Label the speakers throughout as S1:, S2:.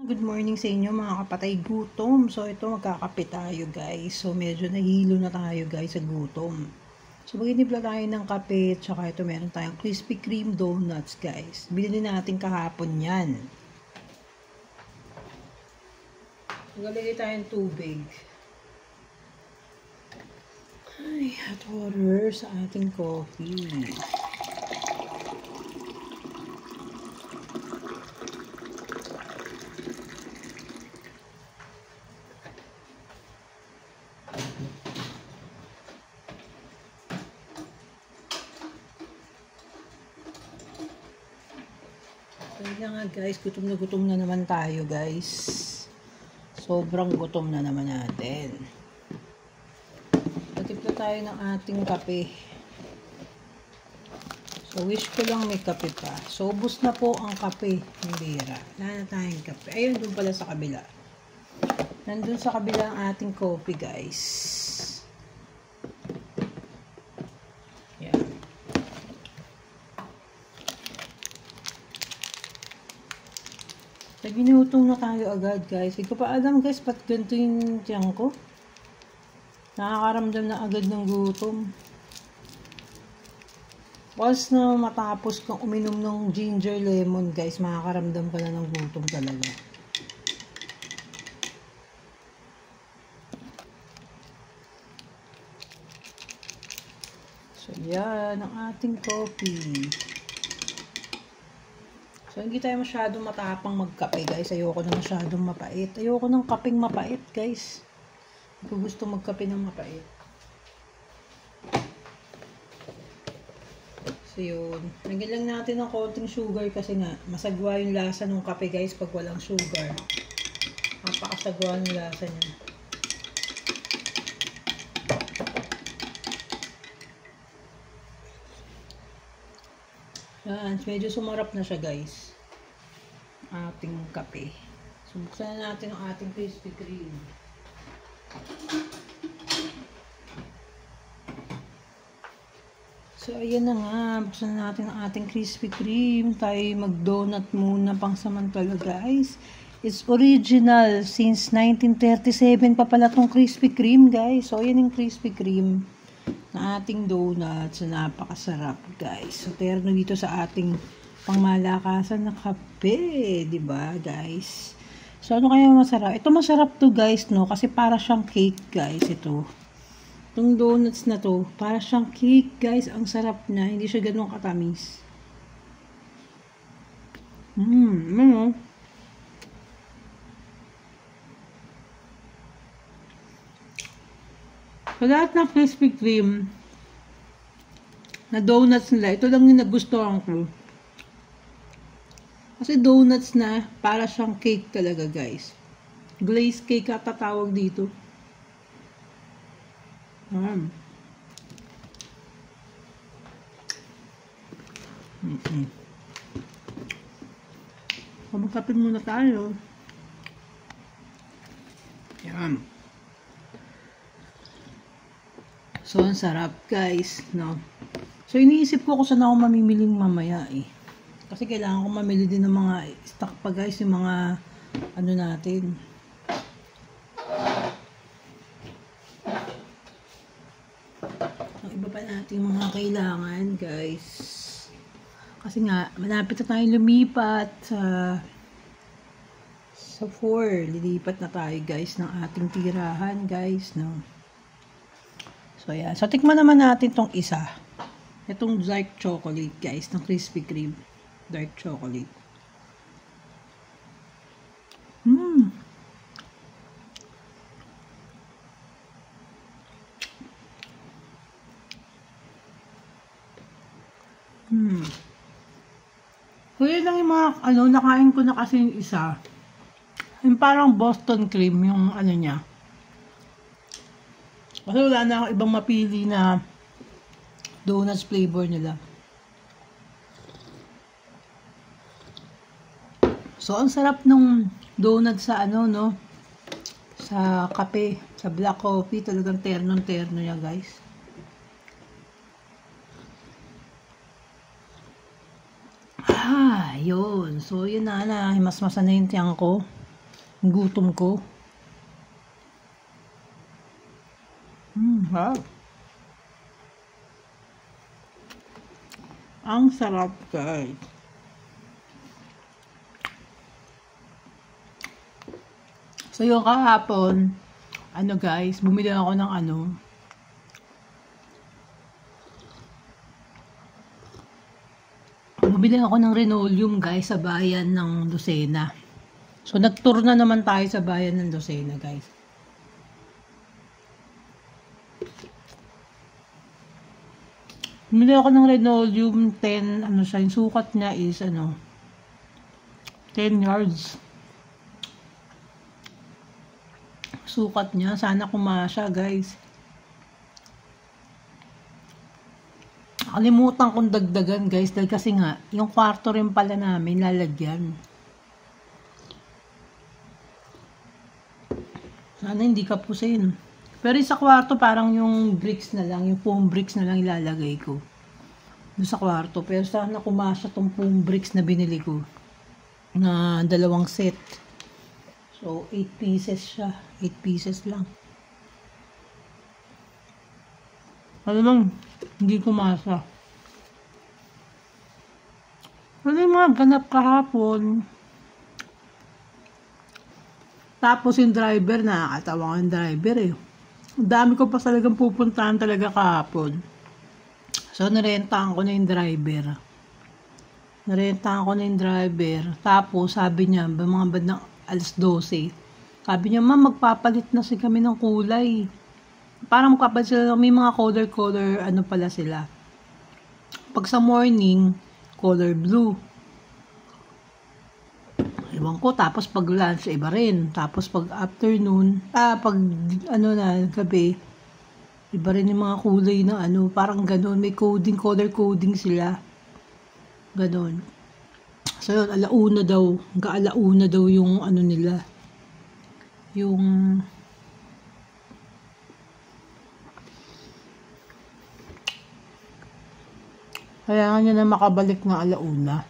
S1: Good morning sa inyo mga kapatay gutom. So ito magkakape tayo guys. So medyo nahilo na tayo guys sa gutom. So maginimpla tayo ng kape. Tsaka ito meron tayong Krispy Kreme donuts guys. Binili natin kahapon yan. Magalagay tayong tubig. Ay, hot water sa ating coffee. Kaya nga guys, gutom na naman tayo guys. Sobrang gutom na naman natin. Patimpla tayo ng ating kape. So wish ko lang may kape pa. So ubos na po ang kape. Hindi bira. Wala na tayong kape. Ayun, doon pala sa kabila. Nandun sa kabila ang ating coffee guys. Ginutom na tayo agad guys. Hindi ko pa alam guys, ba't ganito yung tiyan ko? Nakakaramdam na agad ng gutom. Once na matapos kang uminom ng ginger lemon guys, makakaramdam ka na ng gutom talaga. So yan ang ating coffee. So, hindi tayo masyadong matapang magkape, guys. Ayoko na masyadong mapait. Ayoko ng kapeng mapait, guys. Hindi ko gusto magkape ng mapait. So, yun. Lagyan lang natin ng konting sugar kasi nga, masagwa yung lasa ng kape, guys, pag walang sugar. Napakasagwa yung lasa niya. Yan, medyo sumarap na siya guys. Ating kape. So, buksan na natin ang ating Krispy Kreme. So, ayan na nga. Buksan na natin ang ating Krispy Kreme. Tayo mag-donut muna pang samantala guys. It's original since 1937 pa pala tong Krispy Kreme guys. So, ayan yung Krispy Kreme na ating donuts na napakasarap guys. So terno dito sa ating pangmalakasan na kape, 'di ba guys? So ano kaya masarap? Ito masarap to guys, no, kasi para siyang cake guys ito. Itong donuts na to, para siyang cake guys, ang sarap niya, hindi siya ganoon katamis. Ano? Sa lahat ng Krispy Kreme na donuts nila, ito lang yung nagustuhan ko. Kasi donuts na, para siyang cake talaga guys. Glazed cake ata tawag dito. Magkapin muna tayo. Yan. So, ang sarap, guys, no? So, iniisip ko kung saan ako mamimiling mamaya, eh. Kasi kailangan ko mamili din ng mga stock pa, guys, yung mga, ano natin. Ang iba pa natin mga kailangan, guys. Kasi nga, malapit na tayo lumipat sa 4. Lilipat na tayo, guys, ng ating tirahan, guys, no? So, ayan. So, tikman naman natin tong isa. Itong dark chocolate, guys, ng Krispy Kreme. Dark chocolate. So, yun lang yung mga, nakain ko na kasi yung isa. Yung parang Boston cream, yung ano niya. Kasi wala na ako ibang mapili na donuts flavor nila. So, ang sarap nung donut sa no? Sa kape, sa black coffee. Talagang terno-terno niya, guys. Yun. So, yun na, himasmasan na yung tiyang ko. Ang gutom ko. Wow. Ang sarap, guys. So yung kahapon, guys, bumili ako ng bumili ako ng Renoleum, guys, sa bayan ng Lucena. So nag-tour na naman tayo sa bayan ng Lucena, guys. Bumili ako ng Renoleum 10, siya, yung sukat niya is 10 yards. Sukat niya, sana kumasya, guys. Kalimutan kong dagdagan, guys, dahil kasi nga yung kwarto rin pala namin lalagyan. Sana hindi kapusin. Pero sa kwarto parang yung bricks na lang, yung foam bricks na lang ilalagay ko doon sa kwarto. Pero sana kumasya tong foam bricks na binili ko na 2 set. So, 8 pieces siya. 8 pieces lang. Lang, hindi kumasa. Ano yung mga ganap kahapon? Tapos yung driver, nakakatawa yung driver eh. Ang dami ko pa talagang pupuntahan talaga kahapon. So, narentahan ko na yung driver. Tapos, sabi niya, mga bandang alas 12. Sabi niya, ma'am, magpapalit na kami ng kulay. Parang magpapalit sila, may mga color, pala sila. Pag sa morning, color blue. Ewan ko, tapos pag lunch, iba rin. Tapos pag afternoon, gabi, iba rin yung mga kulay na parang ganon. May color coding sila. Ganon. So yun, alauna daw yung nila. Yung kailangan niya na makabalik na alauna.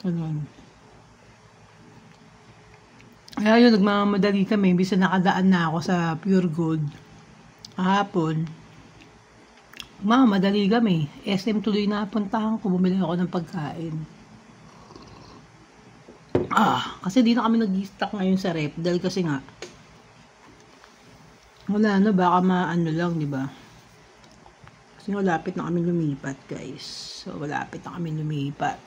S1: Ganon. Kaya yun, nagmamadali kami. Bisa nakadaan na ako sa Pure Gold. Kahapon. Madali kami. SM tuloy na puntahan ko. Bumili ako ng pagkain. Kasi di na kami nag-stock ngayon sa rep. Dahil kasi nga, wala baka lang, di ba? Kasi malapit na kami lumipat, guys. So, malapit na kami lumipat.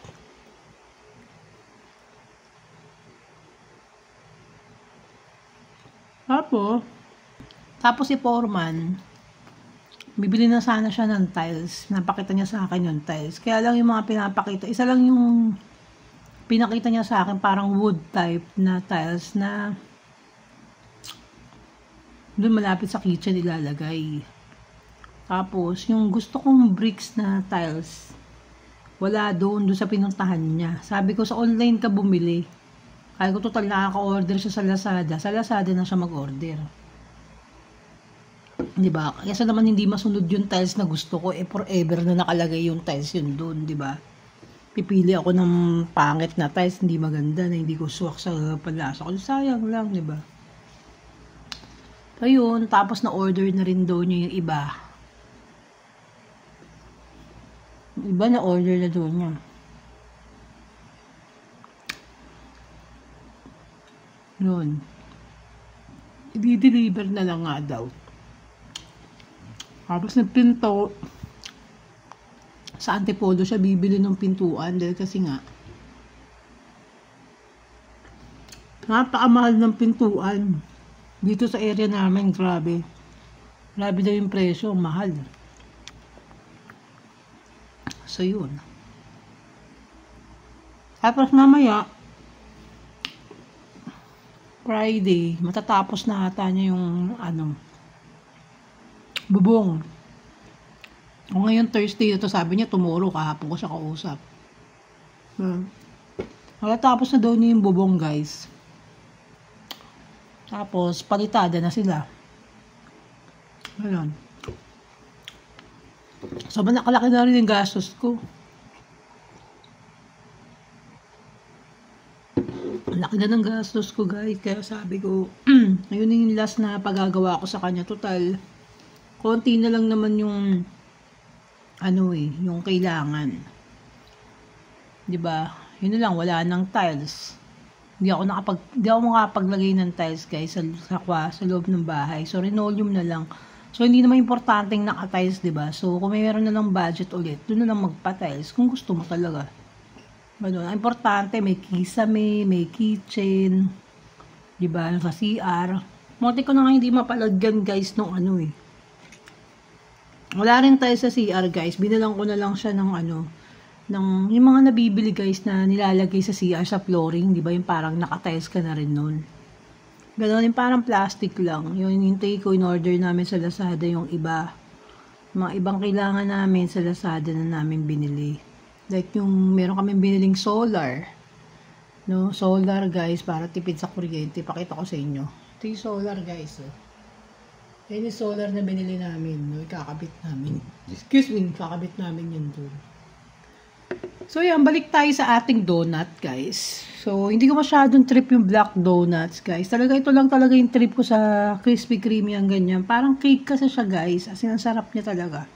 S1: Tapos si Foreman, bibili na sana siya ng tiles. Napakita niya sa akin yung tiles. Kaya lang yung mga pinapakita, isa lang yung pinakita niya sa akin, parang wood type na tiles na doon malapit sa kitchen ilalagay. Tapos, yung gusto kong bricks na tiles, wala doon sa pinuntahan niya. Sabi ko, sa online ka bumili. Kaya ko total nakaka-order siya sa Lazada. Sa Lazada na siya mag-order. Diba? Kaya naman hindi masunod yung tiles na gusto ko. Forever na nakalagay yung tiles yun doon. Diba? Pipili ako ng pangit na tiles, hindi maganda, na hindi ko suwak sa palasa ko. Sayang lang, diba? Ayun, tapos na-order na rin doon yung iba. Yung iba na-order na doon niya. Yun. I-deliver na lang nga daw. Tapos ng pinto, sa Antipolo siya bibili ng pintuan dahil kasi nga napakamahal ng pintuan dito sa area namin. Grabe daw yung presyo, mahal. So yun, tapos mamaya Friday matatapos na ata niya yung bubong. O ngayon Thursday ito, sabi niya tomorrow, kahapon ko siya kausap. Matatapos na daw niya yung bubong, guys. Tapos palitada na sila. Ayun. So nakalaki na rin yung gastos ko. laki na ng gastos ko guys, kaya sabi ko, ayun yung last na pagagawa ko sa kanya. Total, konti na lang naman yung, yung kailangan. Diba? Yun na lang, wala nang tiles. Hindi ako makapaglagay ng tiles guys sa loob ng bahay. So, linoleum na lang. So, hindi naman importanteng naka-tiles, diba? So, kung mayroon na lang budget ulit, doon na lang magpa-tiles kung gusto mo talaga. Ang importante, may kisame, may kitchen, diba? Sa CR. Munti ko na nga hindi mapalagyan guys nung Wala rin tayo sa CR guys. Binalang ko na lang siya ng yung mga nabibili guys na nilalagay sa CR sa flooring, diba? Yung parang naka-tiles ka na rin nun. Ganon, yung parang plastic lang. Yung hintay ko, in-order namin sa Lazada yung iba. Mga ibang kailangan namin sa Lazada na namin binili. Like yung meron kaming biniling solar. No, solar guys, para tipid sa kuryente. Pakita ko sa inyo. Ito yung solar guys. Yan yung solar na binili namin. No, ikakabit namin. Excuse me, kakabit namin yun doon. So yan, balik tayo sa ating donut guys. So hindi ko masyadong trip yung black donuts guys. Talaga ito lang talaga yung trip ko sa Krispy Kreme yung ganyan. Parang cake kasi siya guys. As in, ang sarap niya talaga.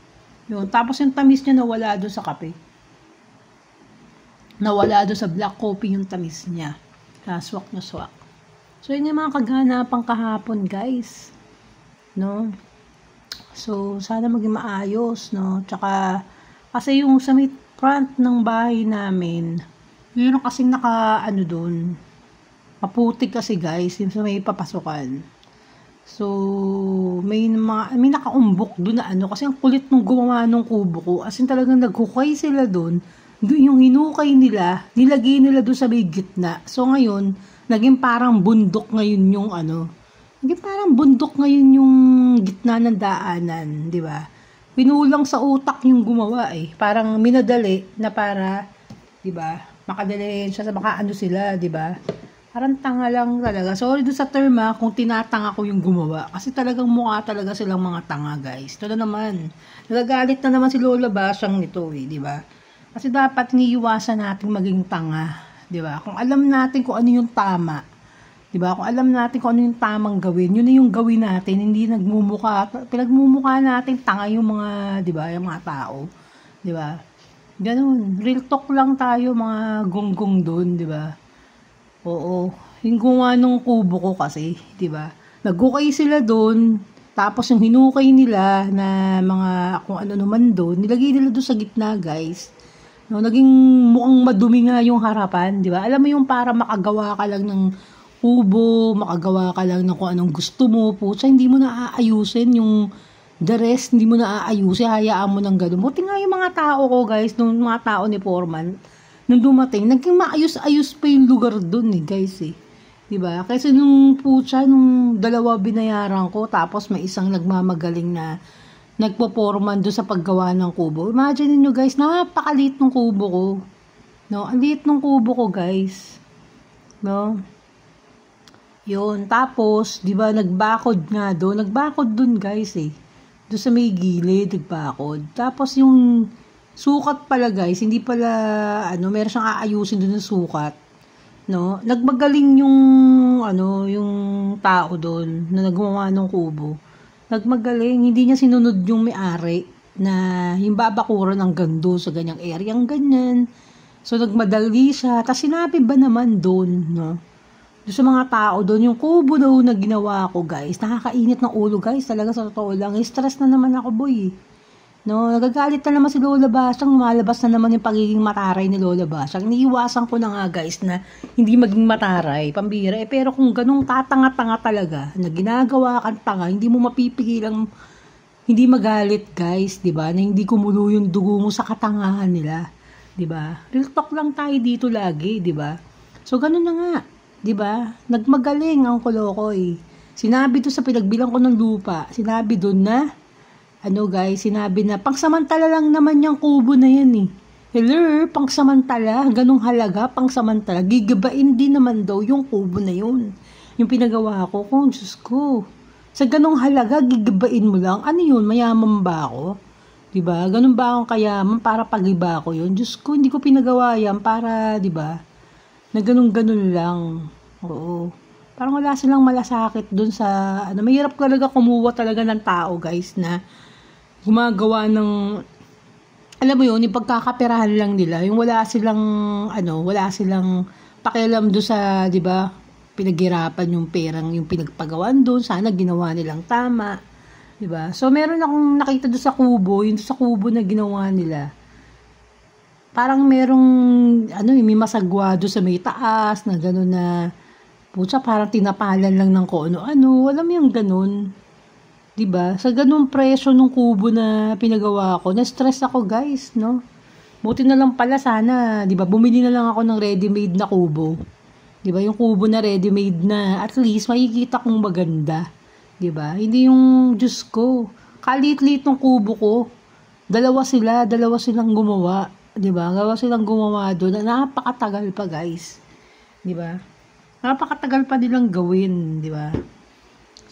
S1: Yun. Tapos yung tamis niya nawala doon sa kape. Nawala doon sa black coffee yung tamis niya. Swak na swak. So yun yung mga kaganapang kahapon guys. No? So sana maging maayos. No? Tsaka kasi yung sa front ng bahay namin, yun kasing doon, maputik kasi guys, yung sa may papasukan. So, may nakaumbok doon na kasi ang kulit nung gumawa nung kubo ko, as in talagang naghukay sila doon, yung hinukay nila, nilagay nila doon sa may gitna. So, ngayon, naging parang bundok ngayon yung naging parang bundok ngayon yung gitna ng daanan, di ba? Pinulang sa utak yung gumawa Parang minadali na para, 'di ba? Makadali siya sa sila, 'di ba? Parang tanga lang talaga. Sorry doon sa term kung tinatanga ko yung gumawa. Kasi talagang mukha talaga silang mga tanga, guys. Ito na naman. Nagagalit na naman si Lola Basyang nito, 'di ba? Kasi dapat niiwasan nating maging tanga, 'di ba? Kung alam natin kung ano yung tama, diba? Kung alam natin kung ano yung tamang gawin, yun na yung gawin natin, hindi pinagmumukha natin tanga yung mga, diba, yung mga tao. Diba? Ganun. Real talk lang tayo, mga gonggong dun, diba? Oo. Yung gumawa nung kubo ko kasi, diba? Nagukay sila dun, tapos yung hinukay nila na mga kung ano naman dun, nilagay nila dun sa gitna, guys. No, naging mukhang madumi nga yung harapan, diba? Alam mo yung para makagawa ka lang ng kubo, makagawa ka lang ng kung anong gusto mo, pusa, hindi mo na aayusin yung the rest, hindi mo na aayusin, hayaan mo ng gano'n. Buti nga yung mga tao ko guys, nung mga tao ni Foreman, nung dumating, naging maayos-ayos pa yung lugar doon guys diba? Kasi nung dalawa binayaran ko, tapos may isang nagmamagaling na nagpo-foreman doon sa paggawa ng kubo. Imagine niyo guys, napakaliit ng kubo ko. No, ang liit ng kubo ko guys. No? Yun, tapos, di ba, nagbakod dun guys doon sa may gilid, nagbakod. Tapos yung sukat pala guys, hindi pala, meron siyang aayusin dun ng sukat. No? Nagmagaling yung tao doon na naggumawa ng kubo. Nagmagaling, hindi niya sinunod yung may-ari na yung babakuran ng gando sa ganyang area, ganyan. So, nagmadali siya. Tapos sinabi ba naman doon, no? Doon sa mga tao doon, yung kubo daw na ginawa ko guys, nakakainit ng ulo guys, talaga sa totoo lang, stress na naman ako boy. No, nagagalit na naman si Lola Basyang, lumalabas na naman yung pagiging mataray ni Lola Basyang. Iniiwasan ko na nga guys na hindi maging mataray, pambira. Pero kung ganung tatanga-tanga talaga, na ginagawa kang tanga, hindi mo mapipigilang hindi magalit guys, 'di ba? Na hindi kumulo yung dugo mo sa katangahan nila, 'di ba? Real talk lang tayo dito lagi, 'di ba? So ganun na nga. Diba? Nagmagaling ang Kolokoy. Sinabi to sa pinagbilang ko ng lupa. Sinabi doon na, sinabi na, pangsamantala lang naman yung kubo na yan Hello, pangsamantala, ganung halaga, pangsamantala. Gigabain din naman daw yung kubo na yun. Yung pinagawa ko, kung Diyos ko. Sa ganung halaga, gigabain mo lang. Ano yun, mayaman ba ako? Diba? Ganun ba akong kayaman para pagiba ko yun? Diyos ko, hindi ko pinagawa yan para, diba? Na ganun-ganun lang. Oo. Parang wala silang malasakit dun sa, mahirap talaga kumuha talaga ng tao, guys, na gumagawa ng, alam mo yun, yung pagkakaperahan lang nila, yung wala silang pakialam doon sa, di ba, pinaghirapan yung perang, yung pinagpagawan doon, sana ginawa nilang tama, di ba? So, meron akong nakita doon sa kubo, yung doon sa kubo na ginawa nila, parang merong, may masagwa doon sa may taas, na gano'n na, putsa, parang tinapalan lang ng kung ano-ano, alam mo yung gano'n. Diba? Sa ganung presyo nung kubo na pinagawa ko, na-stress ako, guys, no? Buti na lang pala sana, diba? Bumili na lang ako ng ready-made na kubo. Diba? Yung kubo na ready-made na, at least, makikita kong maganda. Diba? Hindi yung, Diyos ko, kalit-lit ng kubo ko. Dalawa silang gumawa. Diba? Dalawa silang gumawa doon. Napakatagal pa, guys. Diba? Napakatagal pa nilang gawin, di ba?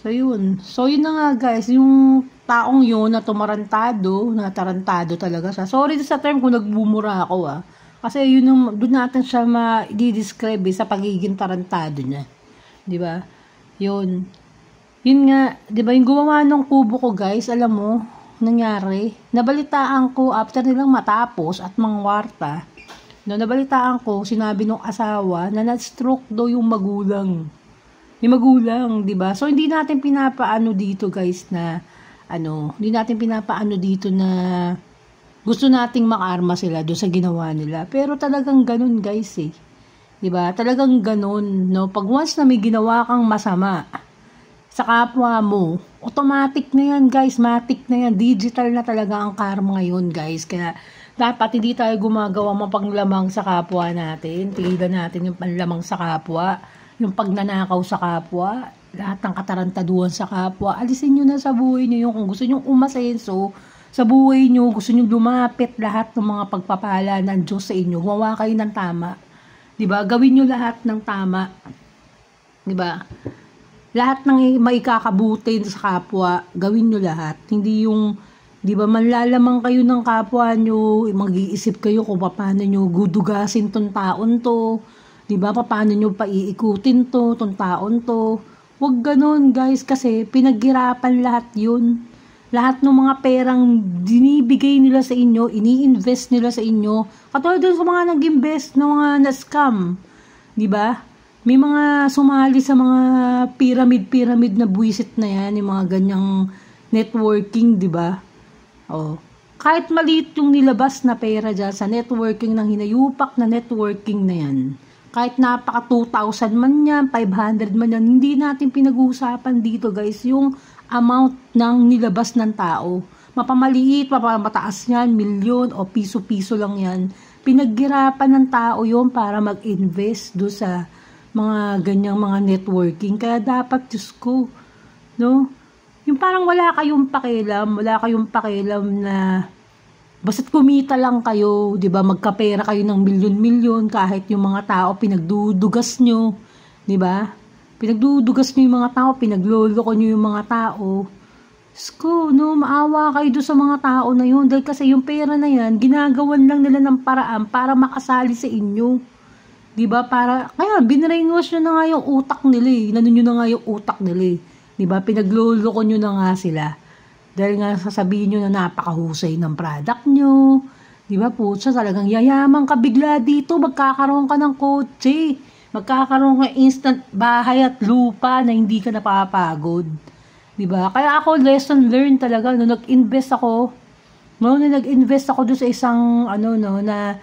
S1: So, yun. So, yun na nga, guys. Yung taong yun na natarantado talaga siya. Sorry sa term kung nagbumura ako, Kasi yun yung, doon natin siya ma-describe sa pagiging tarantado niya. Di ba? Yun. Yun nga, di ba, yung gumawa ng kubo ko, guys, alam mo, nangyari. Nabalitaan ko, after nilang matapos at mangwarta, nabalitaan ko, sinabi nung asawa na na-stroke daw yung magulang. Yung magulang, di ba? So, hindi natin pinapaano dito, guys, na, hindi natin pinapaano dito na gusto nating makarma sila doon sa ginawa nila. Pero talagang ganun, guys, eh. Di ba? Talagang ganun, no? Pag once na may ginawa kang masama sa kapwa mo, automatic na yan, guys. Matic na yan. Digital na talaga ang karma ngayon, guys. Kaya, dapat hindi tayo gumagawa mapanglamang sa kapwa natin. Tigilan natin yung panlamang sa kapwa, yung pagnanakaw sa kapwa, lahat ng katarantaduhan sa kapwa. Alisin nyo na sa buhay nyo yung kung gusto nyo umasenso sa buhay nyo, gusto nyo lumapit lahat ng mga pagpapala ng Diyos sa inyo. Gumawa kayo ng tama. Diba? Gawin nyo lahat ng tama. Diba? Lahat ng maikakabuti sa kapwa, gawin nyo lahat. Hindi yung di ba, manlalamang kayo ng kapwa nyo, mag-iisip kayo kung paano nyo gudugasin tong taon to, di ba, paano nyo paiikutin tong taon to. Huwag ganun, guys, kasi pinaghirapan lahat yun. Lahat ng mga perang dinibigay nila sa inyo, ini-invest nila sa inyo, katulad dun sa mga nag-invest na mga na-scam, di ba? May mga sumali sa mga pyramid na buwisit na yan, yung mga ganyang networking, di ba? Oh, kahit maliit yung nilabas na pera dyan sa networking ng hinayupak na networking na yan, kahit napaka 2,000 man yan, 500 man yan, hindi natin pinag-uusapan dito, guys, yung amount ng nilabas ng tao. Mapamaliit, mapamataas yan, milyon o piso-piso lang yan. Pinaghirapan ng tao yon para mag-invest do sa mga ganyang mga networking. Kaya dapat, Diyos ko, no? Yung parang wala kayong pakialam na basta't kumita lang kayo, 'di ba? Magkapera kayo ng milyon-milyon kahit yung mga tao pinagdudugas nyo, 'di ba? Pinagdudugas nyo yung mga tao, pinagloloko nyo yung mga tao. Sko, no, maawa kayo doon sa mga tao na yun dahil kasi yung pera na yan, ginagawan lang nila ng paraan para makasali sa inyo. 'Di ba? Kaya binrainwash nyo na nga yung utak nila eh. Inanon nyo na nga yung utak nila eh. Diba? Pinagluloko nyo na nga sila. Dahil nga sasabihin nyo na napakahusay ng product nyo. Diba po? So talagang yayaman ka bigla dito. Magkakaroon ka ng kotse. Magkakaroon ka instant bahay at lupa na hindi ka napapagod. Diba? Kaya ako lesson learned talaga. Nung nag-invest ako doon sa isang na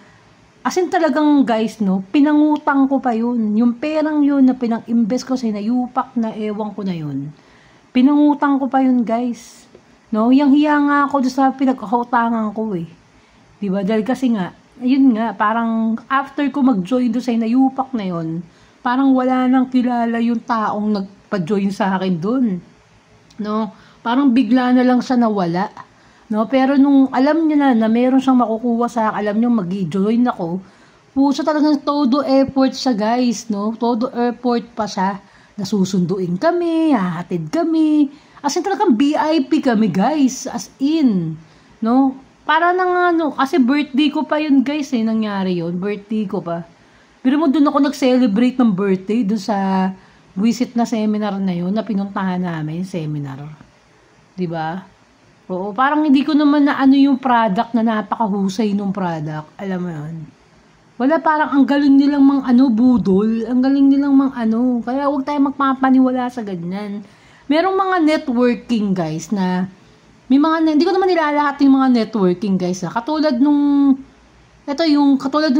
S1: as in talagang guys, no, pinangutang ko pa yun. Yung perang yun na pinang-invest ko sa hinayupak na ewan ko na yun. Pinangutang ko pa yun, guys. No, yang hiya nga ako doon sa pinagkakautangan ko eh. Diba? Dahil kasi nga, ayun nga, parang after ko mag-join doon sa hinayupak na yun, parang wala nang kilala yung taong nagpa-join sa akin doon. No? Parang bigla na lang siya nawala. No, pero nung alam niya na meron siyang makukuha sa akin, alam niyo magi-join ako. Puso talagang todo effort siya, guys, no? Todo effort pa siya. Nasusunduin kami, hahatid kami. As in talagang VIP kami, guys. As in, no? Para nang kasi birthday ko pa yun, guys, nangyari yun. Birthday ko pa. Pero mo doon ako nag-celebrate ng birthday doon sa visit na seminar na yun, na pinuntahan namin, seminar. 'Di ba? Oo, parang hindi ko naman na ano yung product na napakahusay nung product. Alam mo yun? Wala, parang ang galing nilang budol. Ang galing nilang kaya huwag tayo magpapaniwala sa ganyan. Merong mga networking guys na, hindi ko naman nilalahat yung mga networking guys na, katulad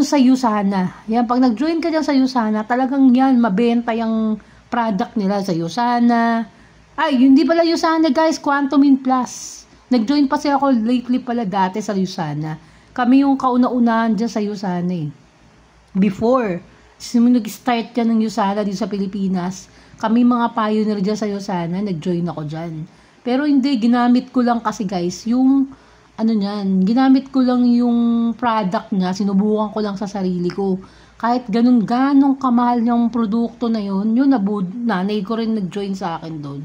S1: sa Usana. Yan, pag nag-join ka dyan sa Usana, talagang yan, mabenta yung product nila sa Usana. Ay, hindi pala Usana guys, Quantumin Plus. Nag-join pa siya ako lately pala dati sa Usana. Kami yung kauna-unahan dyan sa Usana eh. Before, nag-start ka ng Usana dito sa Pilipinas, kami mga pioneer dyan sa Usana, nag-join ako dyan. Pero hindi, ginamit ko lang kasi guys, ginamit ko lang yung product niya, sinubukan ko lang sa sarili ko. Kahit ganun kamahal yung produkto na yun, nanay ko rin nag-join sa akin doon.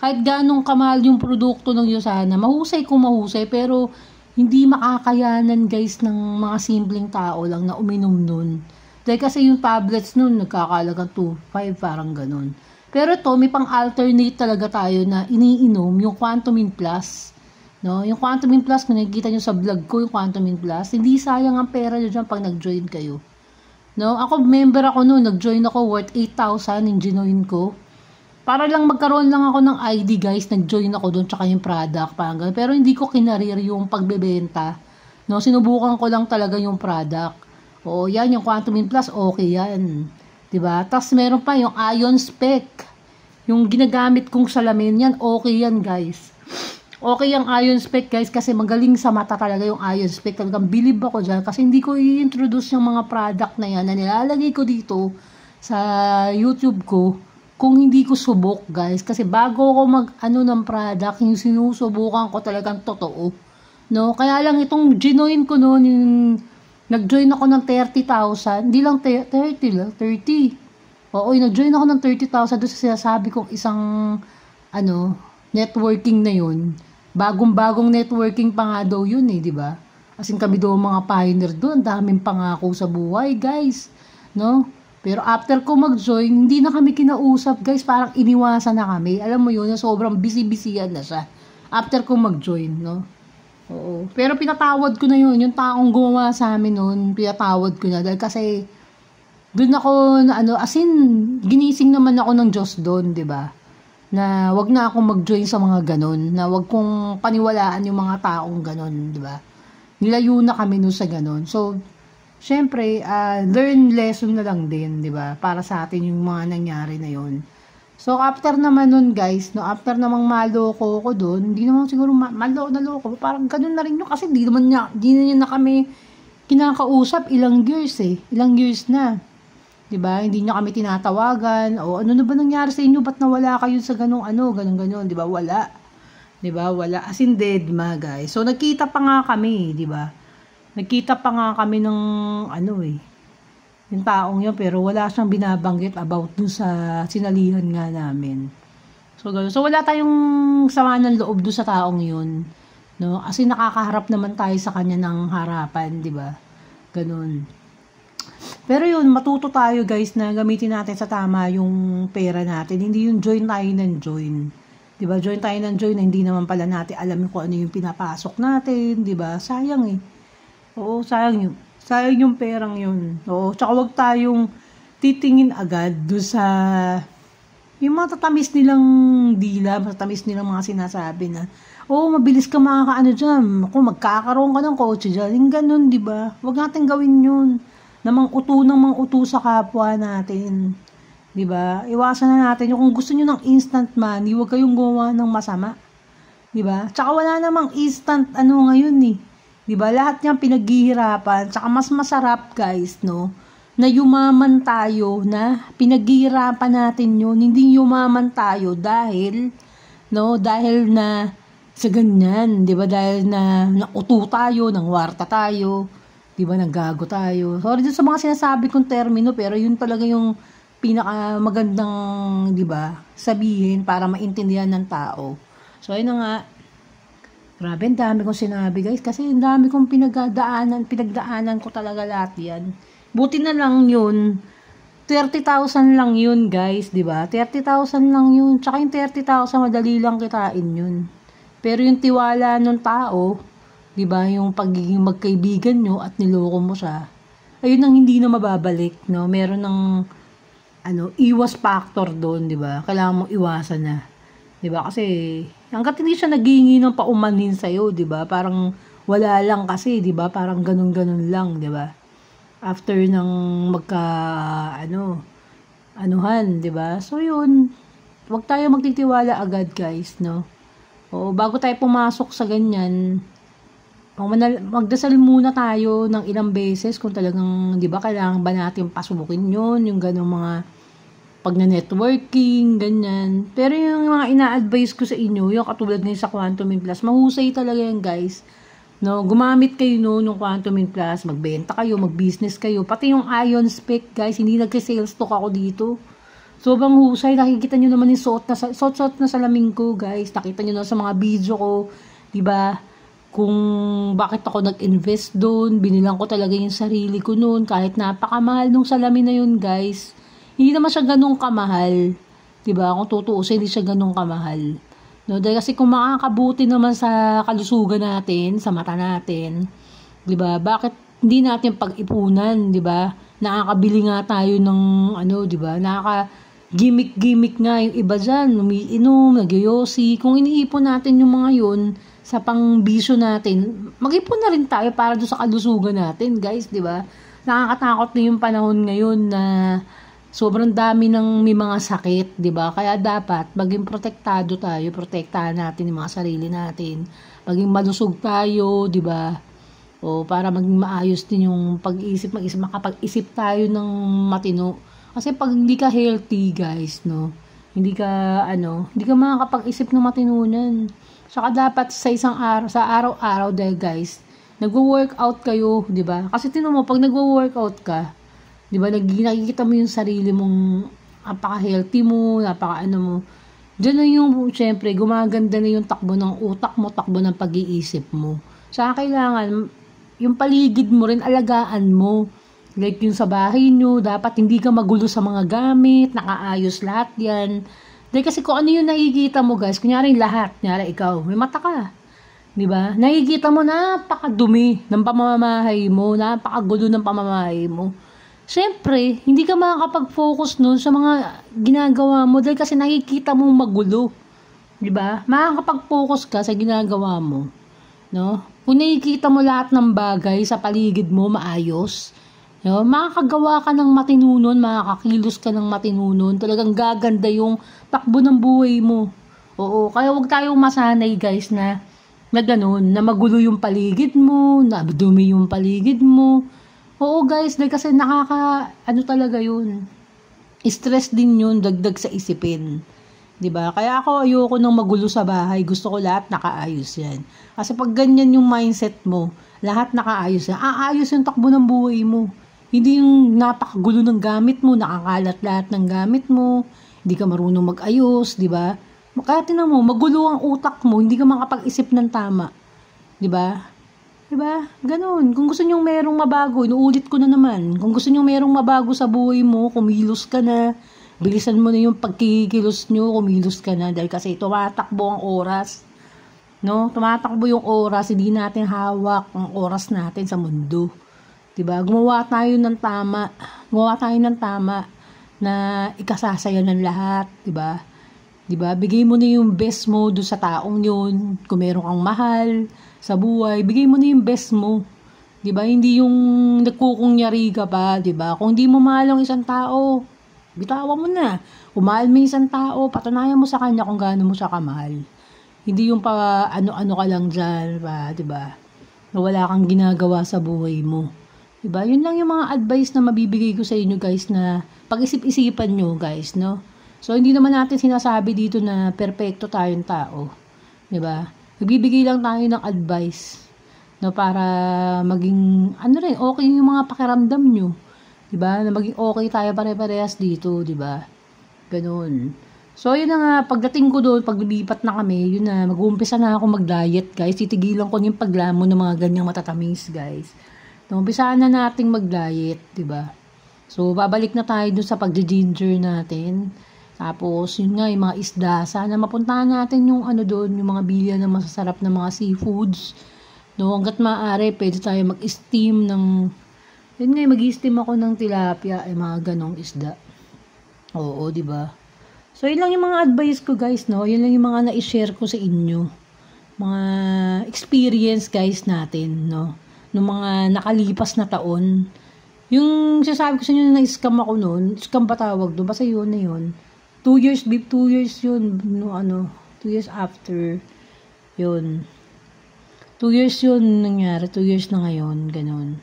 S1: Kahit ganun kamahal yung produkto ng Usana, mahusay, pero hindi makakayanan guys ng mga simpleng tao lang na uminom nun. Dahil kasi yung tablets nun, nagkakalagang 2.5, parang ganun. Pero ito, may pang-alternate talaga tayo na iniinom, yung Quantumin Plus. No? Yung Quantumin Plus, kung nakikita nyo sa vlog ko, yung Quantumin Plus, hindi sayang ang pera nyo dyan pag nag-join kayo. No? Ako, member ako nun, nag-join ako, worth 8,000 yung ginoin ko. Para lang magkaroon lang ako ng ID guys, nag-join ako doon tsaka yung product, parang ganun. Pero hindi ko kinarir yung pagbebenta. No, sinubukan ko lang talaga yung product. Oo, yan yung Quantumin Plus, okay yan. 'Di ba? Tapos meron pa yung Ion Spec. Yung ginagamit kong salamin yan, okay yan guys. Okay yung Ion Spec guys kasi magaling sa mata talaga yung Ion Spec. Talagang believe ako dyan kasi hindi ko i-introduce yung mga product na yan na nilalagay ko dito sa YouTube ko kung hindi ko subok guys, kasi bago ako ng product, yung sinusubukan ko talagang totoo, no? Kaya lang itong ginoin ko noon, yung nag-join ako ng 30,000, hindi lang 30 lang, 30. Oo, nag-join ako ng 30,000 doon sa sinasabi kong isang networking na yun. Bagong-bagong networking pa nga daw yun eh, di ba? As in kami daw mga pioneer doon, daming pangako sa buhay guys, no? Pero after ko mag-join, hindi na kami kinausap guys, parang iniwasan na kami. Alam mo yun, sobrang busy-busyan na siya. After ko mag-join, no? Oo. Pero pinatawad ko na yun, yung taong gumawa sa amin noon, pinatawad ko na. Dahil kasi, doon ako, ginising naman ako ng Diyos doon, di ba? Na wag na akong mag-join sa mga ganon, na wag kong paniwalaan yung mga taong ganon, di ba? Nilayo na kami noon sa ganon. So, syempre, learn lesson na lang din, di ba? Para sa atin yung mga nangyari na yon. So, after naman nun, guys, no, after namang maloko ko doon, hindi naman siguro maloko, parang ganun na rin yun, kasi hindi na niya na kami kinakausap, ilang years na. Di ba? Hindi niya kami tinatawagan, o ano na ba nangyari sa inyo, ba't nawala kayo sa ganung ganun, di ba? Wala. Di ba? Wala. As in dead, guys. So, nagkita pa nga kami, di ba? Nagkita pa nga kami ng yung taong yun, pero wala siyang binabanggit about dun sa sinalihan nga namin. So wala tayong sama ng loob dun sa taong yun. No? Kasi nakakaharap naman tayo sa kanya ng harapan, di ba? Ganun. Pero yun, matuto tayo guys na gamitin natin sa tama yung pera natin. Hindi yung join tayo ng join. Di ba? Join tayo ng join na hindi naman pala natin alam kung ano yung pinapasok natin, di ba? Sayang eh. Oo, sayang yung perang yun. Oo, tsaka wag tayong titingin agad doon sa yung mga tatamis nilang dila, matatamis nilang mga sinasabi na, mabilis ka makakaano dyan, magkakaroon ka ng kotse dyan, yung ganun, di ba? Wag natin gawin yun, na mang-uto sa kapwa natin, di ba? Iwasan na natin, yung kung gusto nyo ng instant money, wag kayong gumawa ng masama, di ba? Tsaka wala namang instant ngayon eh. Diba? Lahat niyang pinaghihirapan. Tsaka mas masarap, guys, no? Na yumaman tayo, na pinaghihirapan natin yun. Hindi yumaman tayo dahil na sa ganyan. Diba? Dahil na nauto tayo, nangwarta tayo. Diba? Naggago tayo. Sorry dun sa mga sinasabi kong termino, pero yun talaga yung pinakamagandang, diba? Sabihin para maintindihan ng tao. So, ayun na nga. Grabe, ang dami kong sinabi guys, kasi ang dami kong pinagdaanan ko talaga lahat yan. Buti na lang yun, 30,000 lang yun guys, di ba? 30,000 lang yun. Tsaka yung 30,000 madali lang kitain yun. Pero yung tiwala ng tao, di ba, yung pagiging magkaibigan nyo at niloko mo siya, ayun ang hindi na mababalik, no? Meron ng iwas factor doon, di ba? Kailangan mong iwasan na. Di ba? Kasi hangga't hindi siya naghihingi ng paumanhin sa iyo, di ba? Parang wala lang kasi, di ba? Parang ganun-ganun lang, di ba? After ng anuhan, 'di ba? So 'yun, wag tayo magtitiwala agad, guys, no? O bago tayo pumasok sa ganyan, magdasal muna tayo ng ilang beses kung talagang, 'di ba, kailangan ba natin pasubukin 'yun, yung ganung mga pag-networking, ganyan. Pero yung mga ina-advise ko sa inyo, yung katulad ng sa Quantum Plus, mahusay talaga yan, guys. No, gumamit kayo ng Quantum Plus, magbenta kayo, mag-business kayo, pati yung Ion Spec, guys, hindi nagke-sales talk ako dito. Sobrang husay, nakikita nyo naman yung suot na salamin ko, guys. Nakita nyo na sa mga video ko, 'di ba? Kung bakit ako nag-invest doon, binilang ko talaga yung sarili ko noon, kahit napakamahal nung salamin na yun, guys. Hindi naman siya ganun kamahal, 'di ba? Kung tutuusin, hindi siya ganun kamahal. No, dahil kasi kung makakabuti naman sa kalusugan natin, sa mata natin, 'di ba? Bakit hindi natin pag-ipunan, 'di ba? Nakakabili nga tayo ng 'di ba? Gimmick nga yung iba diyan, umiinom, nagyoyosi. Kung iniipon natin yung mga 'yun sa pangbisyo natin, mag-ipon na rin tayo para do sa kalusugan natin, guys, 'di ba? Nakakatakot na yung panahon ngayon na sobrang dami ng may mga sakit, 'di ba? Kaya dapat maging protektado tayo, protektahan natin yung mga sarili natin. Maging malusog tayo, 'di ba? O para maging maayos din yung pag-iisip, makapag-isip tayo ng matino. Kasi pag hindi ka healthy, guys, no? Hindi ka makakapag-isip ng matinunan. Saka dapat sa isang araw, sa araw-araw dahil, guys, nagwo-workout kayo, 'di ba? Kasi tinan mo, pag nagwo-workout ka, 'di ba, nakikita mo yung sarili mong napaka-healthy mo, mo. Diyan na yung, syempre, gumaganda na yung takbo ng utak mo, takbo ng pag-iisip mo. Saka kailangan, yung paligid mo rin, alagaan mo. Like yung sa bahay nyo, dapat hindi ka magulo sa mga gamit, nakaayos lahat yan. Dahil kasi kung ano yung nakikita mo, guys, kunyari ikaw, may mata ka. 'Di ba? Nakikita mo napakadumi ng pamamahay mo, napakagulo ng pamamahay mo. Siyempre, hindi ka makakapag-focus nun sa mga ginagawa mo dahil kasi nakikita mong magulo. 'Di ba? Makakapag-focus ka sa ginagawa mo, no? Kung nakikita mo lahat ng bagay sa paligid mo maayos, no? Makakagawa ka ng matinunon, makakakilos ka ng matinunon, talagang gaganda yung takbo ng buhay mo. Oo, kaya huwag tayong masanay, guys, na ganun, na magulo yung paligid mo, na dumi yung paligid mo. Oo, guys, dahil kasi talaga yun. Stress din yun, dagdag sa isipin. 'Di ba? Kaya ako ayoko nang magulo sa bahay. Gusto ko lahat nakaayos yan. Kasi pag ganyan yung mindset mo, lahat nakaayos yan. Aayos yung takbo ng buhay mo. Hindi yung napakagulo ng gamit mo, nakakalat lahat ng gamit mo, hindi ka marunong mag-ayos, 'di ba? Kaya tinan mo, magulo ang utak mo, hindi ka makapag-isip ng tama. 'Di ba? Diba? Ganun. Kung gusto nyong merong mabago, inuulit ko na naman. Kung gusto nyong merong mabago sa buhay mo, kumilos ka na. Bilisan mo na yung pagkikilos nyo, kumilos ka na. Dahil kasi tumatakbo ang oras. No? Tumatakbo yung oras, hindi natin hawak ang oras natin sa mundo. Diba? Gumawa tayo ng tama. Na ikasasaya ng lahat. Diba? Bigay mo na yung best mo doon sa taong yun. Kung meron kang mahal sa buhay, bigay mo na yung best mo. 'Di ba? Hindi yung nagkukunyari ka pa, 'di ba? Kung hindi mo mahal ang isang tao, bitawan mo na. Kung mahal mo yung isang tao, patunayan mo sa kanya kung gaano mo siya kamahal. Hindi yung pa ano-ano ka lang diyan, 'di ba? Na wala kang ginagawa sa buhay mo. 'Di ba? Yun lang yung mga advice na mabibigay ko sa inyo, guys, na pag-isip-isipan nyo, guys, no? So hindi naman natin sinasabi dito na perpekto tayong tao, 'di ba? Nagbibigay lang tayo ng advice, no, para maging okay yung mga pakiramdam nyo, 'di ba? Na maging okay tayo pare-parehas dito, 'di ba? Ganoon. So yun na nga, pagdating ko doon, paglipat na kami, yun na, mag-uumpisa na ako mag-diet, guys. Titigilan ko yung paglamon ng mga ganyang matatamis, guys. No, umpisa na nating mag-diet, 'di ba? So, babalik na tayo dun sa pag-ginger natin. Tapos, yun nga, yung mga isda. Sana mapuntahan natin yung ano doon, yung mga bilya na masasarap na mga seafoods. No, hanggat maaari, pwede tayo mag-steam ng, yun nga, mag-steam ako ng tilapia, mga ganong isda. Oo, di ba? So, yun lang yung mga advice ko, guys, no? Yun lang yung mga na-share ko sa inyo. Mga experience, guys, natin, no? Nung mga nakalipas na taon. Yung sinasabi ko sa inyo na na-scam ako noon, scam ba tawag doon? Basta yun na yun. 2 years yun, no, 2 years after, yun. 2 years yun nangyari, 2 years na ngayon, ganun.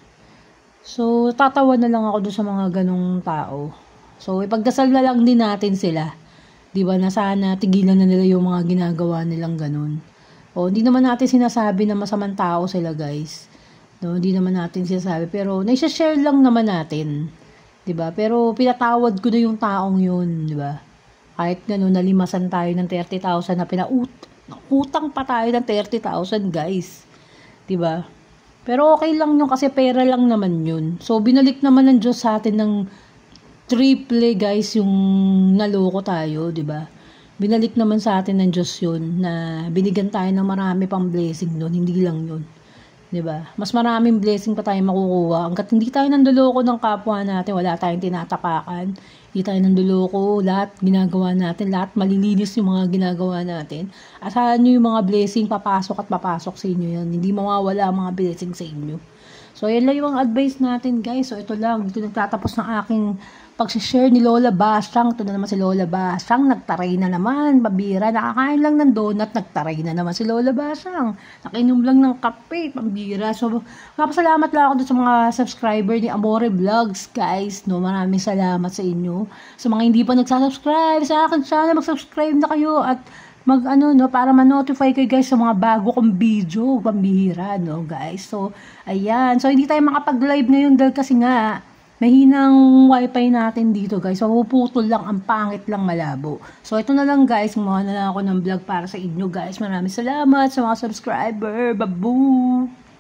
S1: So, tatawa na lang ako doon sa mga ganong tao. So, ipagdasal na lang din natin sila. Diba, na sana tigilan na nila yung mga ginagawa nilang ganun. O, hindi naman natin sinasabi na masamang tao sila, guys. No, hindi naman natin sinasabi, pero naisa-share lang naman natin. 'Di ba? Pero pinatawad ko na yung taong 'yun, 'di ba? Kahit gano'n nalimasan tayo ng 30,000 na utang pa tayo ng 30,000, guys. 'Di ba? Pero okay lang 'yun kasi pera lang naman 'yun. So binalik naman ng Diyos sa atin ng triple, guys, yung naloko tayo, 'di ba? Binalik naman sa atin ng Diyos 'yun na binigyan tayo ng marami pang blessing doon, hindi lang 'yun. 'Di ba? Mas maraming blessing pa tayong makukuha. Hangga't hindi tayo nanduloko ng kapwa natin, wala tayong tinatapakan. Hindi tayo nanduloko, lahat ginagawa natin, lahat malilinis yung mga ginagawa natin. Asahan nyo yung mga blessing, papasok at papasok sa inyo yan. Hindi mawawala ang mga blessing sa inyo. So, yan lang yung advice natin, guys. So, ito lang. Ito nagtatapos ng aking pag-share ni Lola Basang. Ito na naman si Lola Basang. Nagtaray na naman. Babira. Nakakain lang ng donut. Nagtaray na naman si Lola Basang. Nakinom lang ng kape. Pambira. So, kapasalamat lang ako sa mga subscriber ni Amore Vlogs, guys. No, maraming salamat sa inyo. Sa mga hindi pa nagsasubscribe sa akin channel, mag-subscribe na kayo at para ma-notify kayo, guys, sa mga bago kong video, pambihira, no, guys. So, ayan. So, hindi tayo makapag-live ngayon dahil kasi nga, mahinang wifi natin dito, guys. So, puputol lang, ang pangit lang, malabo. So, ito na lang, guys. Gumawa na lang ako ng vlog para sa inyo, guys. Maraming salamat sa mga subscriber. Babu!